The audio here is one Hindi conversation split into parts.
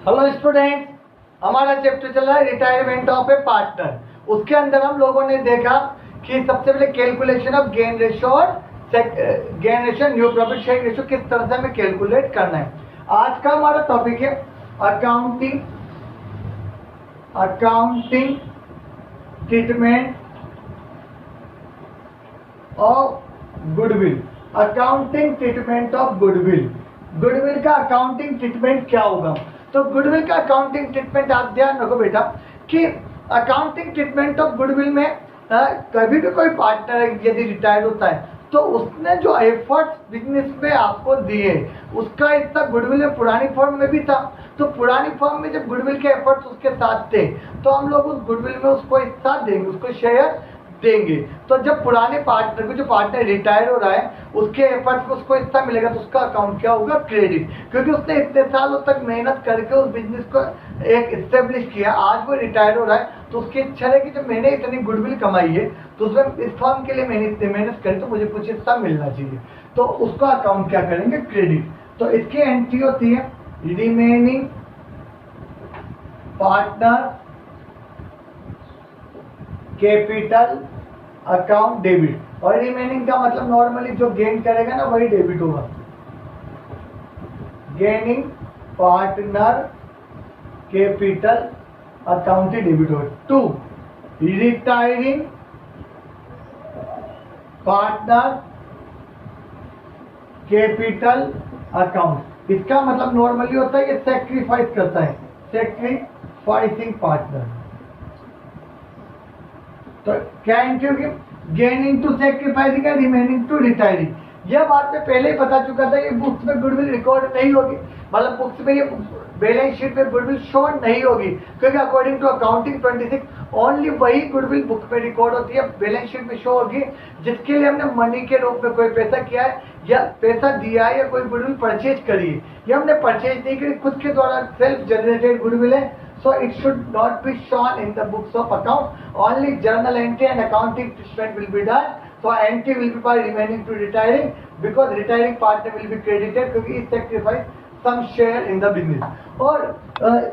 हेलो स्टूडेंट, हमारा चैप्टर चल रहा है रिटायरमेंट ऑफ ए पार्टनर। उसके अंदर हम लोगों ने देखा कि सबसे पहले कैलकुलेशन ऑफ गेन रेशियो और gain ratio new profit sharing ratio किस तरह से हमें कैलकुलेट करना है। आज का हमारा टॉपिक है accounting treatment of goodwill. Accounting treatment of goodwill, goodwill का अकाउंटिंग ट्रीटमेंट क्या होगा। तो गुडविल का अकाउंटिंग ट्रीटमेंट आप ध्यान रखो बेटा कि अकाउंटिंग ट्रीटमेंट ऑफ गुडविल में कभी भी कोई पार्टनर यदि रिटायर्ड होता है तो उसने जो एफर्ट्स बिजनेस में आपको दिए उसका इतना गुडविल में पुरानी फर्म में भी था। तो पुरानी फर्म में जब गुडविल के एफर्ट्स उसके साथ थे तो हम लोग उस गुडविल में उसको हिस्सा देंगे, उसको शेयर देंगे। तो जब पुराने पार्टनर को, जो पार्टनर रिटायर हो रहा है, उसके एफर्ट्स को उसको हिस्सा मिलेगा तो उसका अकाउंट क्या होगा, क्रेडिट। क्योंकि उसने इतने सालों तक मेहनत करके उस बिजनेस को एक एस्टेब्लिश किया, आज वो रिटायर हो रहा है तो उसकी इच्छा है कि जब मैंने इतनी गुडविल कमाई है तो उसमें इस फर्म के लिए मैंने इतनी मेहनत करी तो मुझे कुछ हिस्सा मिलना चाहिए। तो उसका अकाउंट क्या करेंगे, क्रेडिट। तो इसकी एंट्री होती है remaining partner capital account debit. और रिमेनिंग का मतलब नॉर्मली जो गेन करेगा ना वही डेबिट होगा। गेनिंग पार्टनर कैपिटल अकाउंट ही डेबिट होगा। 2 रिटायरिंग पार्टनर कैपिटल अकाउंट। इसका मतलब नॉर्मली होता है ये सैक्रिफाइस करता है, सैक्रिफाइसिंग पार्टनर। तो क्या एंट्री होगी, gaining to sacrificing and remaining to retiring. यह बात मैं पहले ही बता चुका था, ये बुक्स में गुडविल रिकॉर्ड नहीं होगी, मतलब बुक्स में ये बैलेंस शीट में गुडविल शो नहीं होगी क्योंकि अकॉर्डिंग टू अकाउंटिंग 26 ओनली वही गुडविल बुक में रिकॉर्ड होती है, बैलेंस शीट में शो होगी जिसके लिए हमने मनी के रूप में कोई पैसा किया है या पैसा दिया है या कोई गुडविल परचेज करी है। ये हमने परचेज नहीं करी, खुद के द्वारा सेल्फ जनरेटेड गुडविल है। So it should not be shown in the books of account. Only journal entry and accounting treatment will be done. So entry will be for remaining to retiring because retiring partner will be credited क्योंकि it sacrifice some share in the business. और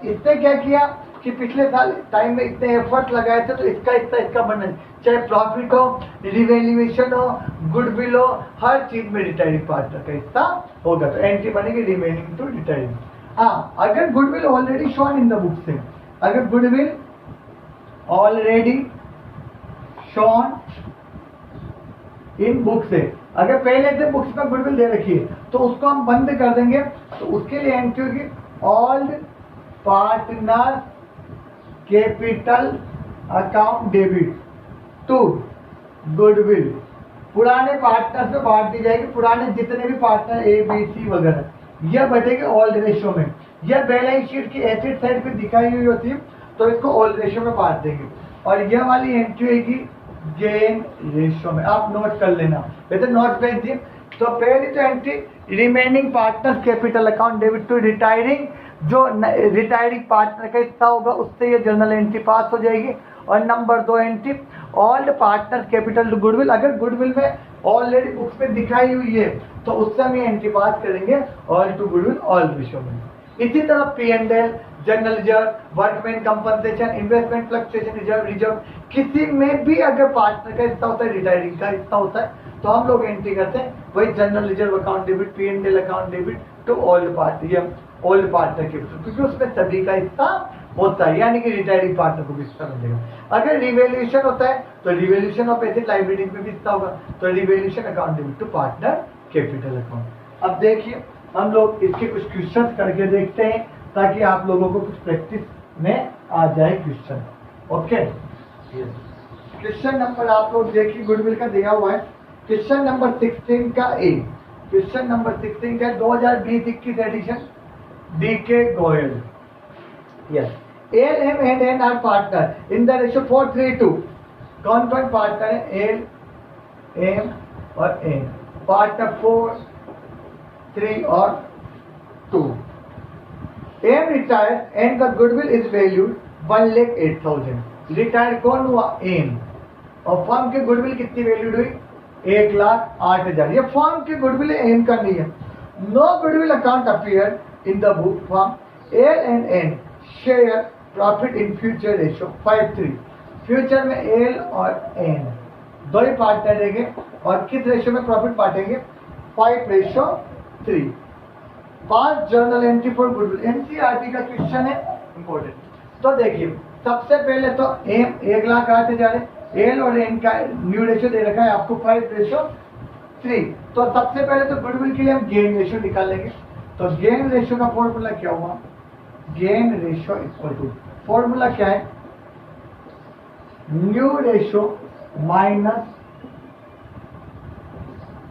इसने क्या किया कि पिछले साल टाइम में इतने एफर्ट लगाए थे तो इसका हिस्सा इसका बनना, चाहे प्रॉफिट हो, रिवैल्यूएशन हो, गुडविल हो, हर चीज में रिटायरिंग पार्टनर का हिस्सा होगा। तो एंट्री बनेगी रिमेनिंग टू रिटायरिंग। हाँ, अगर goodwill already shown in the books है, अगर goodwill already shown in books है, अगर पहले से बुक्स में गुडविल दे रखी है तो उसको हम बंद कर देंगे। तो उसके लिए एंट्री होगी old partner capital account debit to goodwill. पुराने पार्टनर से बांट दी जाएगी, पुराने जितने भी पार्टनर ए बी सी वगैरह यह बढ़ेगा ओल्ड रेशियो में। यह बैलेंस शीट की एसेट साइड पे दिखाई हुई होती है तो इसको ओल्ड रेशियो में बांट देंगे। और यह वाली एंट्री होगी गेन रेशियो में। आप नोट कर लेना, वैसे नोट भेज दिए। तो पहली तो entry remaining partner capital account debit to retiring, जो रिटायरिंग पार्टनर का हिस्सा होगा उससे ये जर्नल एंट्री पास हो जाएगी। और number 2 entry old partner capital to goodwill. अगर गुडविल में ऑलरेडी बुक्स में दिखाई हुई है तो उससे हम ये एंट्री पास करेंगे all to goodwill all ratio में। इसी तरह P&L, general reserve, workman compensation, investment fluctuation reserve, किसी में भी अगर पार्टनर का हिस्सा होता है, रिटायरिंग का हिस्सा होता है तो हम लोग एंट्री करते हैं वही general reserve account debit, P&L account debit to old partner, old partner capital, क्योंकि उसमें सभी का हिस्सा होता है, यानी कि रिटायरिंग पार्टनर को भी हिस्सा मिलेगा। अगर रिवैल्यूएशन होता है तो रिवैल्यूएशन ऑफ एसेट लायबिलिटीज में भी हिस्सा होगा, तो revaluation account debit to partner capital account. अब देखिए हम लोग इसके कुछ क्वेश्चन करके देखते हैं ताकि आप लोगों को कुछ प्रैक्टिस में आ जाए क्वेश्चन। ओके, क्वेश्चन नंबर आप लोग देखिए, गुडविल का दिया हुआ है। क्वेश्चन नंबर 16 का ए, क्वेश्चन नंबर 16 का 2020-21 edition DK Goyal. Yes, L M and N are partner in the ratio 4:3:2। कौन कौन पार्टनर है, एल एम और एन, पार्टनर 4, 3 और 2। M retired and the goodwill is valued 1,08,000। Retire कौन हुआ, एम, और फर्म की गुडविल कितनी वैल्यूड हुई, 1,08,000। ये फर्म की गुडविल एम का नहीं है। No goodwill account appear in the book firm L and N share profit in future ratio 5:3। Future में एल और एन दो ही पार्टनर रहेंगे और किस रेशियो में प्रॉफिट बांटेंगे? 5:3। 5 journal entry for goodwill, NCERT का क्वेश्चन है, इंपॉर्टेंट। तो देखिए सबसे पहले तो एम 1 लाख आते जा रहे, एल और एन का न्यू रेशियो दे रखा है आपको 5:3। तो सबसे पहले तो गुडविल के लिए हम गेन रेशियो निकालेंगे। तो गेन रेशियो का फॉर्मूला क्या हुआ? Gain ratio equal to, formula क्या है? New ratio minus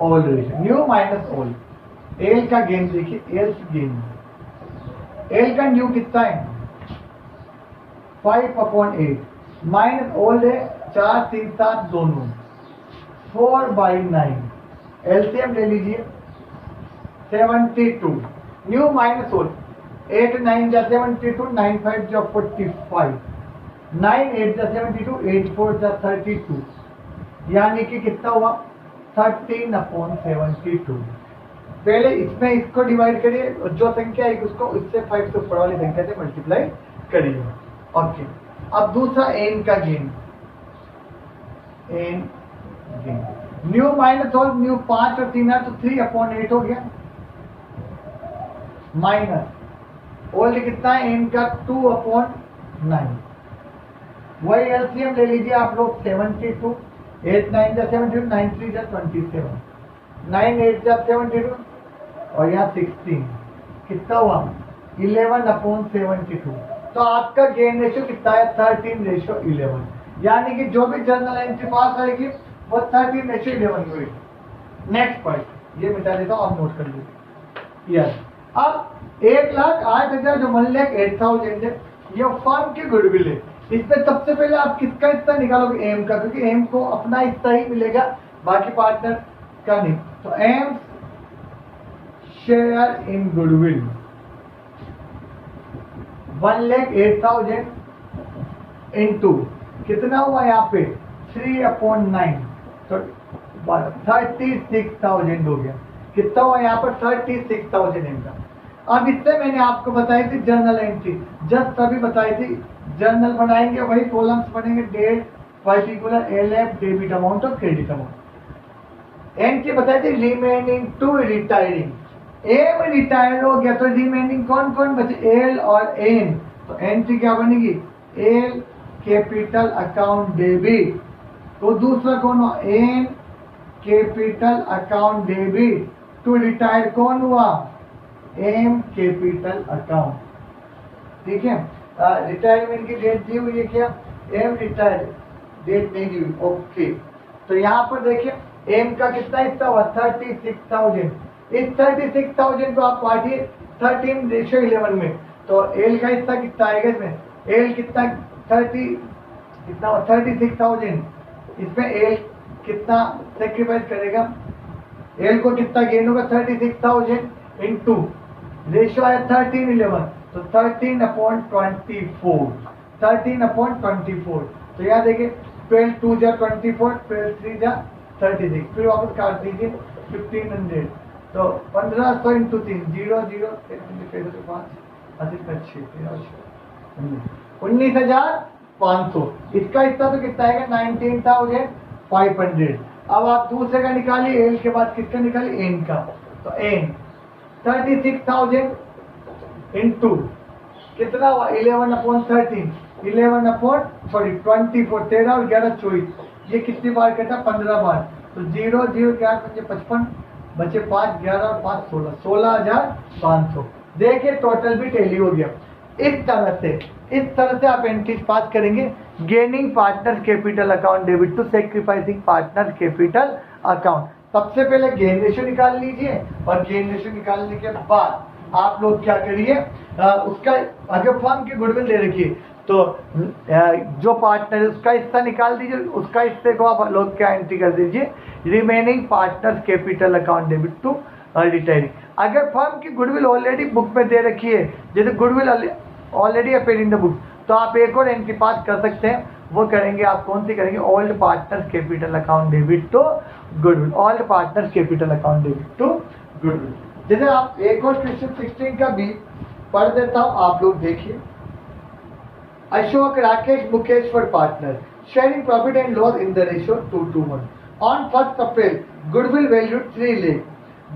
old ratio, new minus old. L का गेन देखिए, एल की गेन, एल का न्यू कितना है? 5/8 माइनस ओल्ड है 4 3 7 दोनों 4/9। एलसीएम ले लीजिए 72। न्यू माइनस ओल्ड 8 9 जा 72, 9 5 जा 45, 9 8 जा 72, 8 4 जा 32, यानी कि कितना हुआ? 13/72। पहले इसमें इसको डिवाइड करिए और जो संख्या है उसको इससे 5 से ऊपर वाली संख्या से मल्टीप्लाई करिए। ओके, अब दूसरा एन का gain, N gain new minus old, new 5 और 3 तो 3/8 हो गया, माइनस ओल्ड कितना है? एन का 2/9। वही एलसीएम ले लीजिए आप लोग 72, 8 9 जा 72, 9 3 जा 27, 9 8 जा 72 और यहाँ 16, कितना हुआ? 11/72। तो आपका गेन रेशियो कितना है? 13:11, यानी कि जो भी जर्नल एंट्री पास आएगी वो 13:11 हुई। नेक्स्ट पॉइंट ये मिटा देता हूँ, आप नोट कर लीजिए। यस, अब 1,08,000 जो 1,08,000 है ये फर्म की गुडविल है। इसमें सबसे पहले आप किसका हिस्सा निकालोगे? एम का, क्योंकि एम को अपना हिस्सा ही मिलेगा, बाकी पार्टनर का नहीं। तो M share in goodwill 1,08,000 into कितना हुआ यहाँ पे? 3/9, तो 36,000 हो गया। कितना हुआ यहाँ पर? 36,000 इनका। अब इससे मैंने आपको बताई थी जर्नल एंट्री, जस्ट तभी बताई थी। जर्नल बनाएंगे वही कॉलम्स बनेंगे, date, particular, LF, debit amount और क्रेडिट अमाउंट। एंट्री बताई थी remaining to retiring, M retire हो गया तो रिमेनिंग कौन कौन बचे? एल और एन। तो एंट्री क्या बनेगी? एल कैपिटल अकाउंट डेबिट, तो दूसरा कौन हुआ? N capital account debit to retire कौन हुआ? M capital account. ठीक है, रिटायरमेंट की डेट दी हुई है क्या? एम रिटायर, डेट नहीं दी हुई। ओके, तो यहाँ पर देखिए एम का कितना हिस्सा हुआ? 36,000। इस 36,000 को आप बांटिए 13:11 में, तो एल का हिस्सा कितना आएगा इसमें? एल कितना? 36,000। इसमें एल कितना सेक्रीफाइस करेगा? एल को कितना गेन होगा? 36,000 इंटू रेशियो है 13:11, तो 13/24, 13/24। तो यहाँ देखिए 12 2 जा 24, 12 3 जा 36, फिर वापस काट दीजिए 1500, तो 1500 इंटू 3 0 0 5 19,500। इसका हिस्सा तो कितना आएगा? 19,500। अब आप दूसरे का निकालिए, एल के बाद किसका निकालिए? एन का। तो एन 36,000 इंटू कितना हुआ? 11/13, 24, 13 और 11 24, ये कितनी बार कटा? 15 बार। तो 0 0 11 55, बचे 5 11 और 5 16, 16,500। देखिए टोटल भी टैली हो गया। इस तरह से आप एंट्रीज पास करेंगे। Gaining partner capital account debit to sacrificing partner capital account. सबसे पहले गेन रेशियो निकाल लीजिए और गेन रेशियो निकालने के बाद आप लोग क्या करिए, उसका अगर फर्म की गुडविल दे रखिए तो जो पार्टनर है उसका हिस्सा निकाल दीजिए, उसका हिस्से को आप लोग क्या एंट्री कर दीजिए? Remaining partner capital account debit to retiring. अगर फर्म की गुडविल ऑलरेडी बुक में दे रखी है, जैसे goodwill already appear in the book, तो आप एक और एंट्री पास कर सकते हैं। वो करेंगे आप, कौन सी करेंगे? Old partner capital account debit to goodwill, old partner capital account debit to goodwill. जैसे आप एक और क्वेश्चन 16 का भी पढ़ देता हूं, आप लोग देखिए। Ashok, Rakesh, Mukesh were partners, sharing profit and loss in the ratio 2:1. On 1st April, goodwill valued 3 lakh.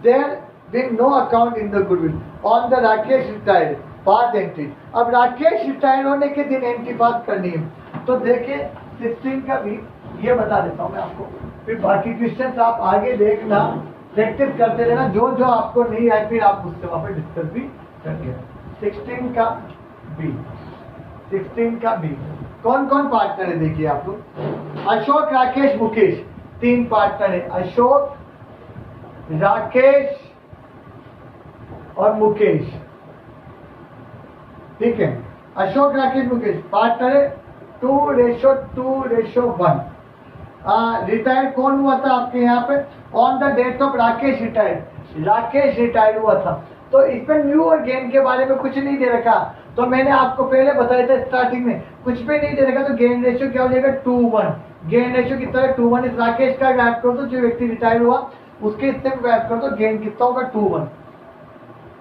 There being no account in the goodwill. On the Rakesh retired, pass entry. अब राकेश रिटायर होने के दिन एंट्री पास करनी है, तो देखिए 16 का भी ये बता देता हूँ मैं आपको, फिर बाकी क्वेश्चन आप आगे देखना, प्रैक्टिस करते रहना, जो जो आपको नहीं आए फिर आप उससे वहाँ पर डिस्कस भी करिए। 16 का बी कौन कौन पार्टनर है देखिए आप लोग। अशोक, राकेश, मुकेश 3 पार्टनर है, अशोक, राकेश और मुकेश, ठीक है। अशोक, राकेश, मुकेश पार्टनर है 2:1। रिटायर कौन हुआ था आपके यहाँ पे? On the date of Rakesh retire हुआ था। तो इसमें न्यू और गेन के बारे में कुछ नहीं दे रखा, तो मैंने आपको पहले बताया था स्टार्टिंग में, कुछ भी नहीं दे रखा, तो गेन रेशियो क्या हो जाएगा 2:1। गेन रेशियो कितना है 2:1। इस राकेश का गैप कर दो, जो व्यक्ति रिटायर हुआ उसके इससे गैप कर दो, गेन कितना होगा 2:1।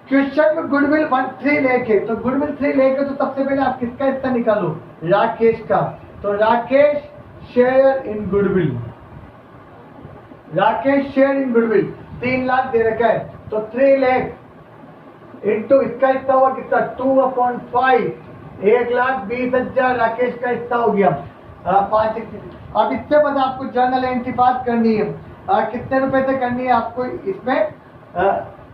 क्वेश्चन में गुडविल 3 लाख है, तो गुडविल 3 लाख है, तो सबसे पहले आप किसका हिस्सा निकालो? राकेश का। तो Rakesh share in goodwill, Rakesh share in goodwill 3 lakh दे रखा है, तो 3 लाख इंटू इसका हिस्सा हुआ कितना 2/5, 1,20,000 राकेश का हिस्सा हो गया 5। अब इससे बाद आपको जर्नल एंट्री पास करनी है, कितने रुपए से करनी है आपको इसमें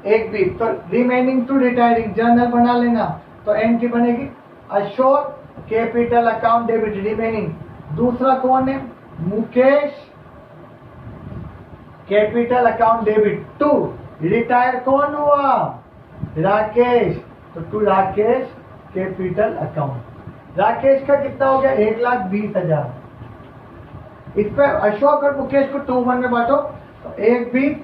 1/20। तो रिमेनिंग टू रिटायरिंग जर्नल बना लेना, तो एंट्री बनेगी Ashok capital account debit remaining. दूसरा कौन है? Mukesh capital account debit 2। Retire कौन हुआ? राकेश, तो 2 राकेश कैपिटल अकाउंट। राकेश का कितना हो गया 1,20,000। इस पर अशोक और मुकेश को 2:1 में बांटो, तो 1/20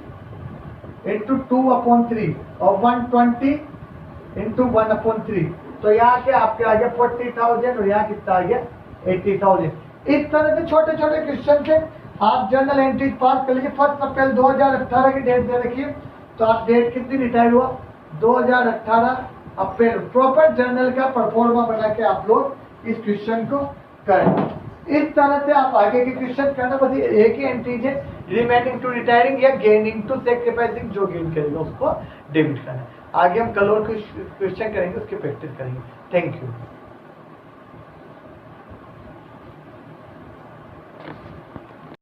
इंटू 2/3 और 120 इंटू 1/3, तो यहाँ के आपके आ गया 40,000 और यहाँ कितना आ गया 80,000। इस तरह से छोटे छोटे क्वेश्चन से आप जर्नल एंट्री पास कर लीजिए। 1 अप्रैल 2018 की डेट दे रखिए, तो आप डेट कितनी रिटायर हुआ 2018 अप्रैल। प्रॉपर जर्नल का परफॉर्मा बना के आप लोग इस क्वेश्चन को करें। इस तरह से आप आगे के क्वेश्चन करना, बस एक ही एंट्री है, रिमेनिंग टू रिटायरिंग या गेनिंग टू सेक्रीफाइसिंग, जो गेन करेगा उसको डेबिट करना। आगे हम कल और क्वेश्चन करेंगे, उसकी प्रैक्टिस करेंगे। Thank you.